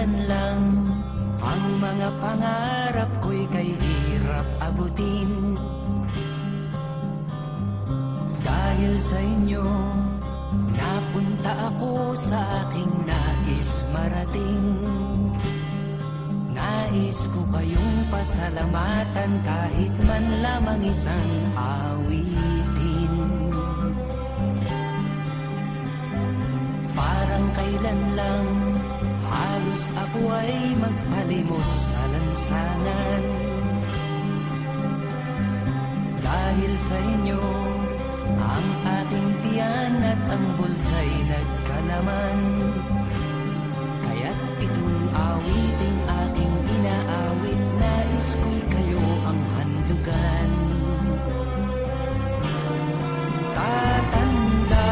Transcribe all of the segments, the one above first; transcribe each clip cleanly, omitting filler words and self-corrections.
kailan lang ang mga pangarap ko'y kay hirap abutin. Dahil sa inyo, napunta ako sa aking nais marating. Nais ko kayong pasalamatan kahit man lamang isang awitin. Parang kailan lang halos ako ay magpalimos sa lansangan. Dahil sa inyo, ang ating tiyan at ang bulsa'y nagkalaman. Kaya't itong awiting aking inaawit, nais ko'y kayo ang handugan. Tatanda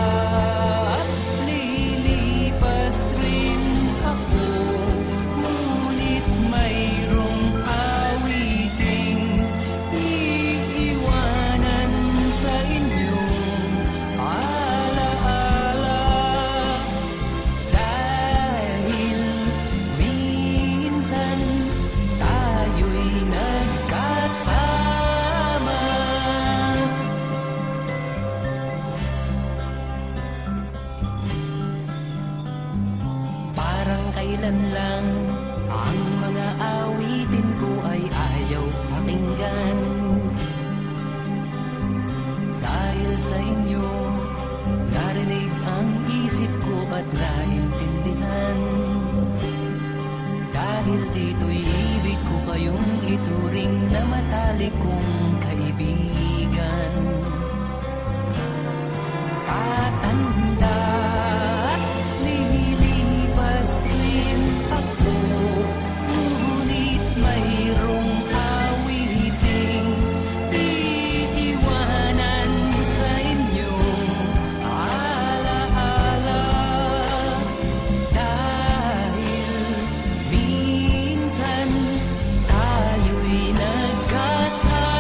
at lilipas rin ako, ngunit mayroong awiting iiwanan sa inyong alaala. Dahil minsan tayo'y nagkasama. Parang kailan lang ang mga awitin ko ay ayaw pakinggan. Dahil sa inyo, narinig ang isip ko at naintindihan. Dahil dito'y ibig ko kayong ituring na matalik kong kaibigan. Tatanda at lilipas rin ako, ngunit mayroong awiting iiwanan sa inyong alaala. Dahil minsan tayo'y nagkasama.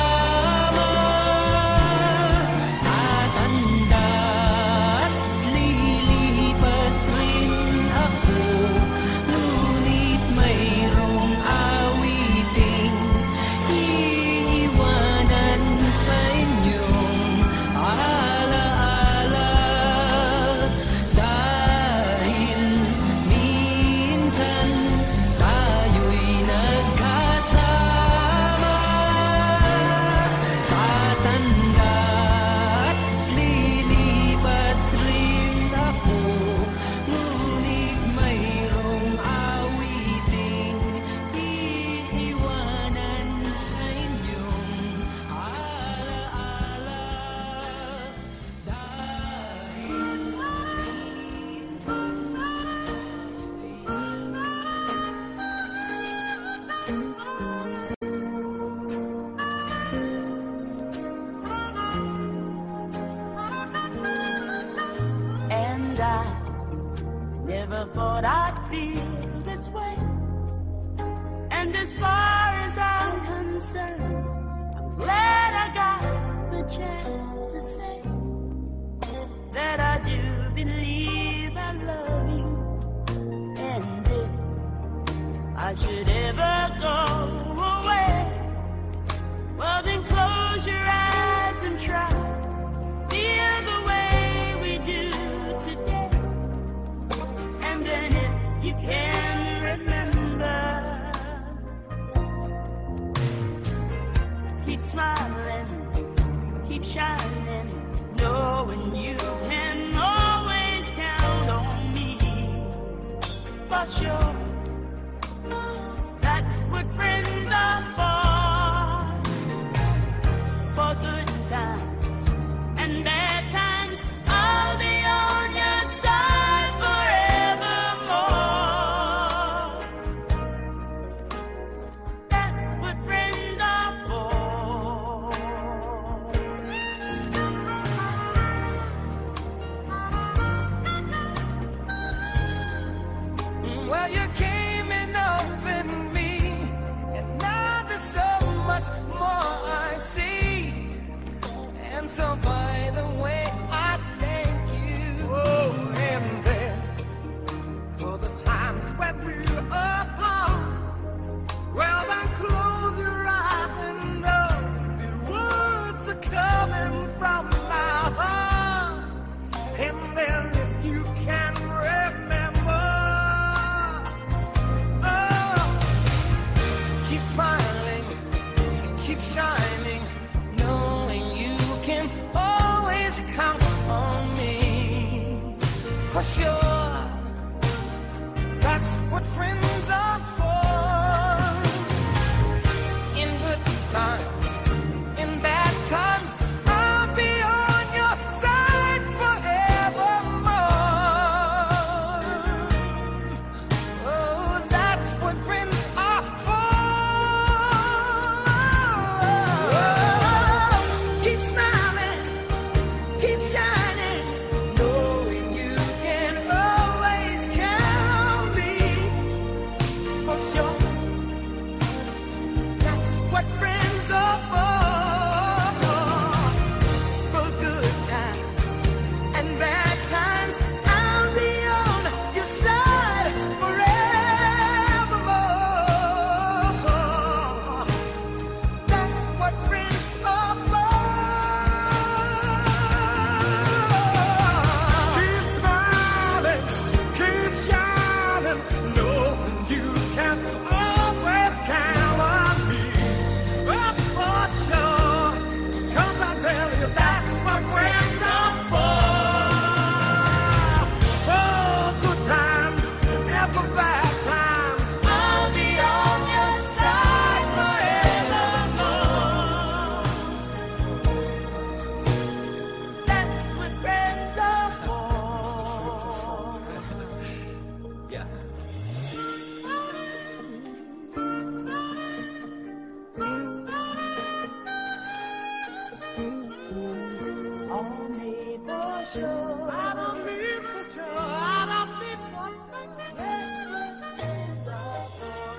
Tatanda at lilipas rin ako, ngunit mayroong awiting iiwanan sa inyong alaala. Dahil minsan tayo'y nagkasama. Tatanda at lilipas rin ako, ngunit mayroong awiting iiwanan sa inyong alaala. Dahil and I never thought I'd feel this way. And as far as I'm concerned, I'm glad I got the chance to say that I do believe I love you. And if I should ever go away, well then close your eyes and try feel the way we do today. And then if you can remember, keep smiling, keep shining, knowing you can always count on me. For sure, that's what friends are for good times and bad times. I'll be on your side forevermore. That's what friends are for. Well, you can't keep shining, knowing you can always count on me. For sure, that's what friends are for. In good times, in bad times, I'll be on your side forevermore. Oh, that's what friends are for. Oh, keep smiling, keep shining, knowing you can always count on me. For sure, that's what friends are for. For good times and bad times, I'll be on your side forevermore. That's what friends are for. Keep smiling, keep shining, knowing you can always count on me. Oh, for sure, 'cause I tell you, that's what friends are for. For good times and for bad times, I'll be on your side forevermore. That's what friends are for. Yeah. Only for sure. I don't need for sure. I don't need for sure. Friends are for.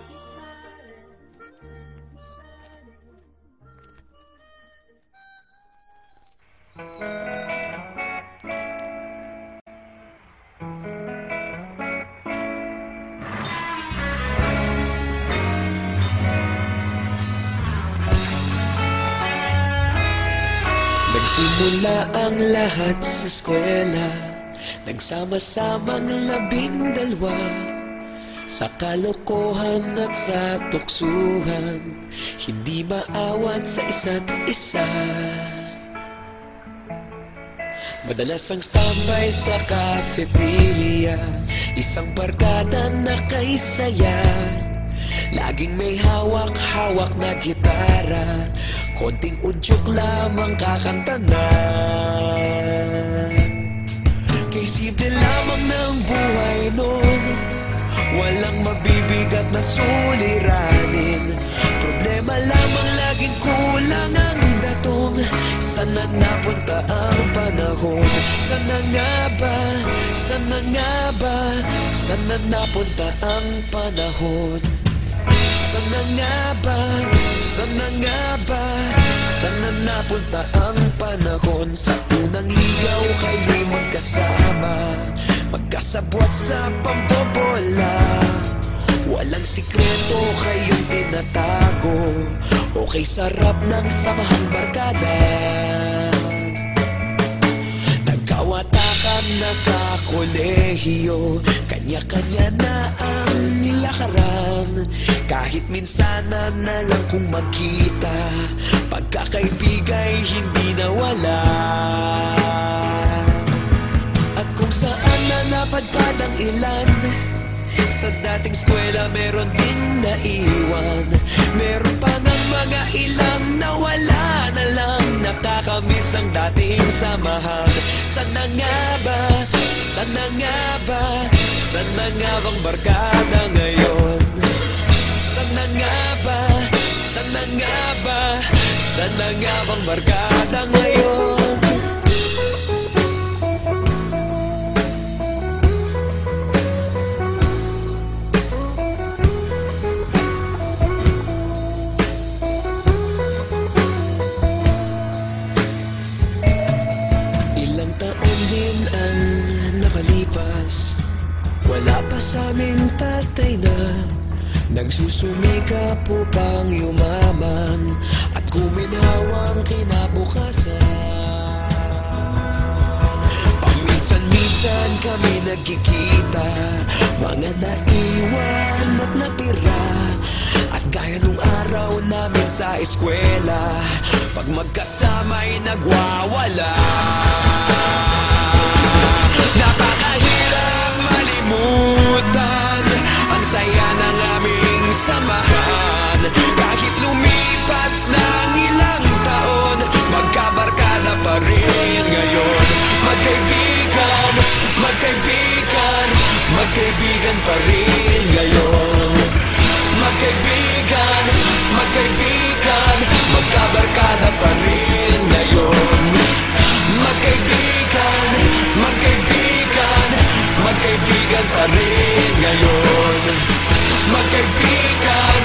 Nagsimula ang lahat sa eskwela, nagsama-samang 12 sa kalokohan at sa tuksuhan, hindi maawat sa isa't isa. Madalas ang standby sa cafeteria, isang barkada na kaisaya, laging may hawak-hawak na gitara, konting udyok lamang kakanta na. Kay simple lamang ng buhay noon, walang mabibigat na suliranin, problema lamang laging kulang ang datong. Sana napunta ang panahon? Sana nga ba? Sana nga ba? Sana napunta ang panahon? Sana nga ba? Sana nga ba? Sana napunta ang panahon? Sa unang ligaw kayo'y magkasama, magkasabwat sa pambobola, walang sikreto kayong tinatago, okay sarap ng samahang barkada. Nagkawatakan na sa kolehiyo, kanya-kanya na ang nilakaran, kahit minsanan na lang kung magkita, pagkakaibigay hindi nawala. At kung saan na napadpad ang ilan, sa dating eskwela meron din naiwan, meron pa ng mga ilang nawala na lang, nakakamiss ang dating samahan. Sana nga ba? Sana nga ba? Sana nga bang barkada ngayon? Sana nga ba? Sana nga ba? Sana nga bang barkada ngayon? Ilang taon din ang nakalipas, wala pa sa aming tatay na nagsusumikap upang yumaman at kuminhawang kinabukasan. Paminsan-minsan kami nagkikita, mga naiwan at natira, at Gaya nung araw namin sa eskwela, pag magkasama'y nagwawala. Napakahirap malimutan ang saya ng aming samahan. Kahit lumipas ng ilang taon, magkabarkada pa rin ngayon. Magkaibigan, magkaibigan, magkaibigan pa rin ngayon. Magkaibigan, magkaibigan, magkabarkada pa rin ngayon. Magkaibigan, magkaibigan, magkaibigan pa rin ngayon. Magkaibigan,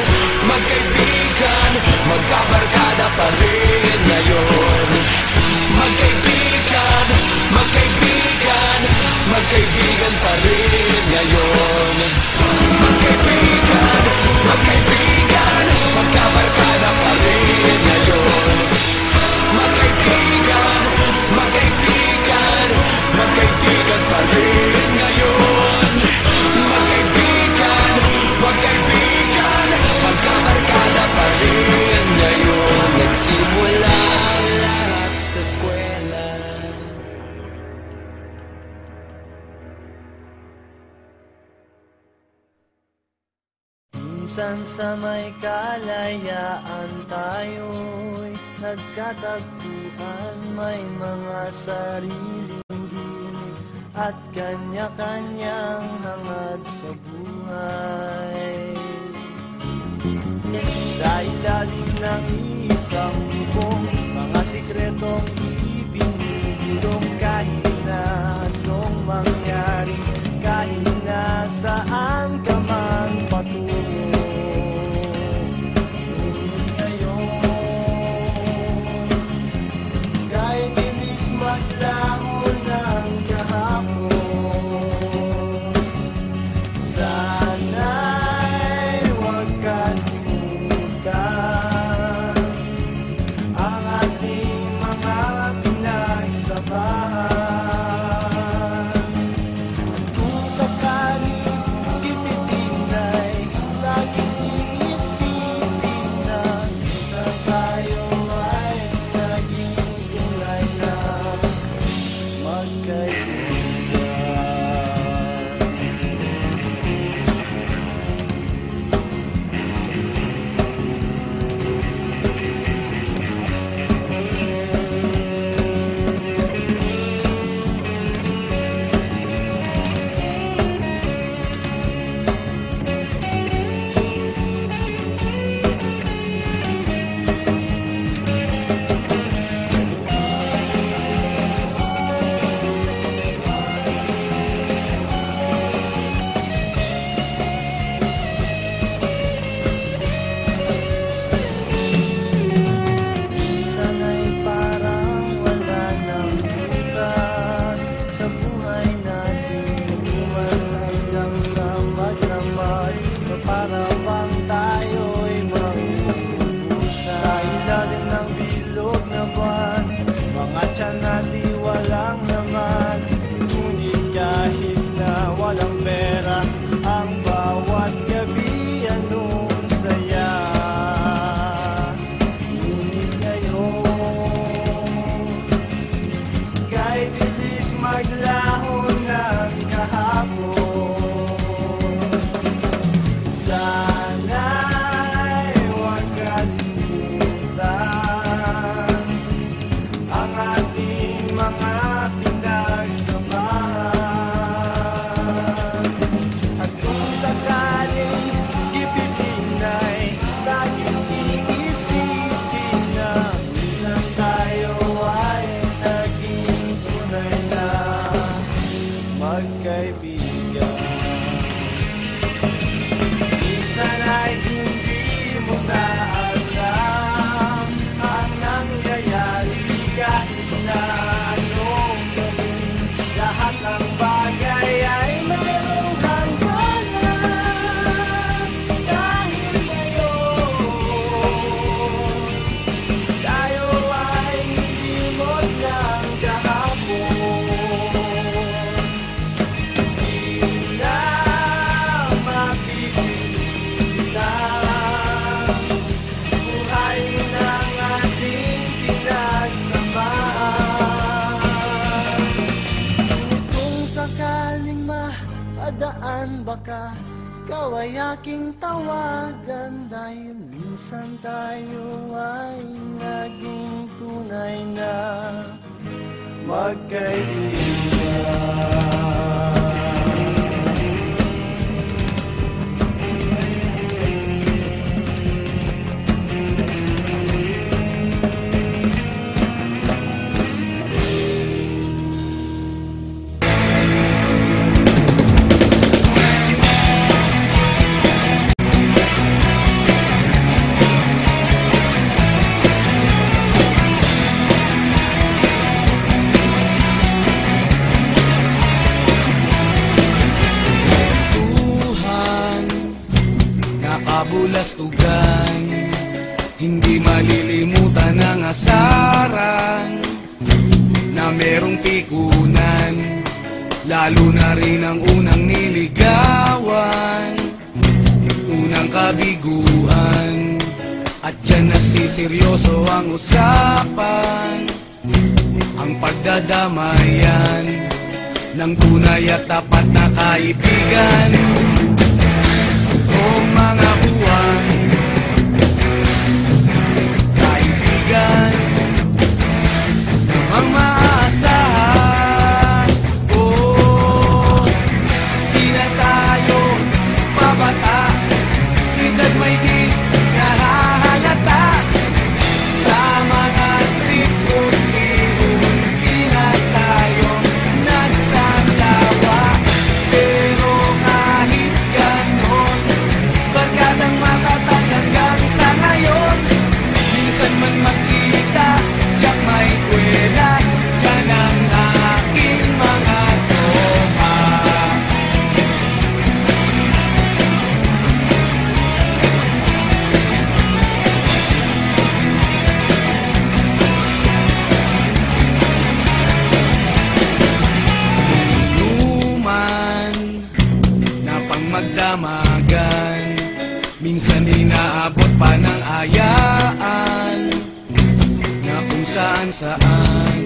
magkaibigan, magkabarkada pa rin ngayon. Magkaibigan, magkaibigan, magkaibigan pa rin ngayon. Magkaibigan, magkaibigan, magkabarkada pa rin ngayon. Magkaibigan, magkaibigan, magkaibigan pa rin ngayon. Magkaibigan, magkaibigan, magkabarkada pa rin ngayon. Nagsimula ang lahat sa eskwela. Minsan sa may kalayaan tayo'y nagkatagpuan. May mga sariling ginig at kanya-kanyang hangad sa buhay. Sa ilalim ng isang bubong, mga sikretong ibinubulong. Kahit na anong mangyari, kahit na saan ka man patungo. Ngayon, kahit bilis maglaho ng kahapon, sana'y huwag kalimutan ang ating mga pinagsamahan. ikaw ay aking tawagan dahil minsan tayo ay naging tunay na magkaibigan. Kabulastugan, hindi malilimutan ang asaran na merong pikunan, lalo na rin ang unang niligawan, unang kabiguan, at dyan nasiseryoso ang usapan, ang pagdadamayan ng tunay at tapat na kaibigan. O mga buwan, kaibigan, namang maaasahan. Oh, di na tayo mabata, edad may di nahahalata. Sa mga trip-trip-trip, di na tayo nagsasawa. Pero kahit ganon, barkadang matatag hanggang sa ngayon. Minsan man magkita, tiyak may kwela, yan ang aking mga tropa. Inuman na pang magdamagan, minsan inaabot pa ng ayaan, na kung saan-saan,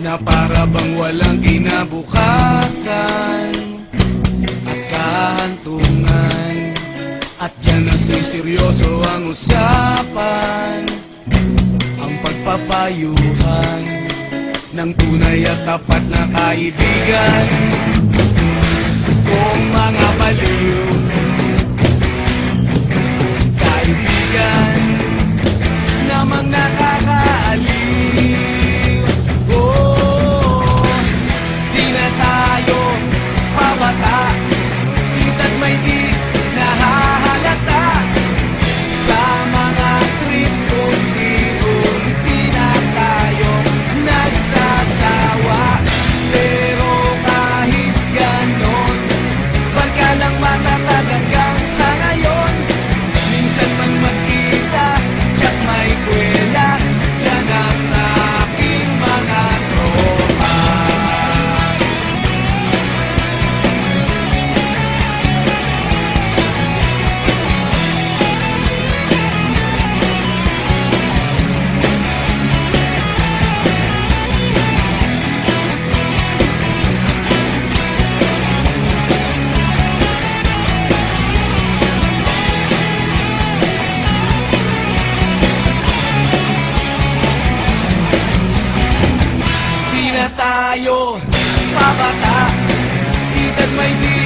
na para bang walang kinabukasan at kahantungan. At dyan nasiseryoso ang usapan, ang pagpapayuhan ng tunay at tapat na kaibigan. Kung mga baliw, kaibigan, namang nakakaaliw. Oh, di na tayo pabata, edad may di nahahalata. Sa mga trip-trip-trip, di na tayo nagsasawa. Pero kahit ganon, barkadang matatag hanggang sa ngayon. Minsan man magkita, tiyak may kwela, yan ang aking mga tropa. Di na tayo pabata, edad may di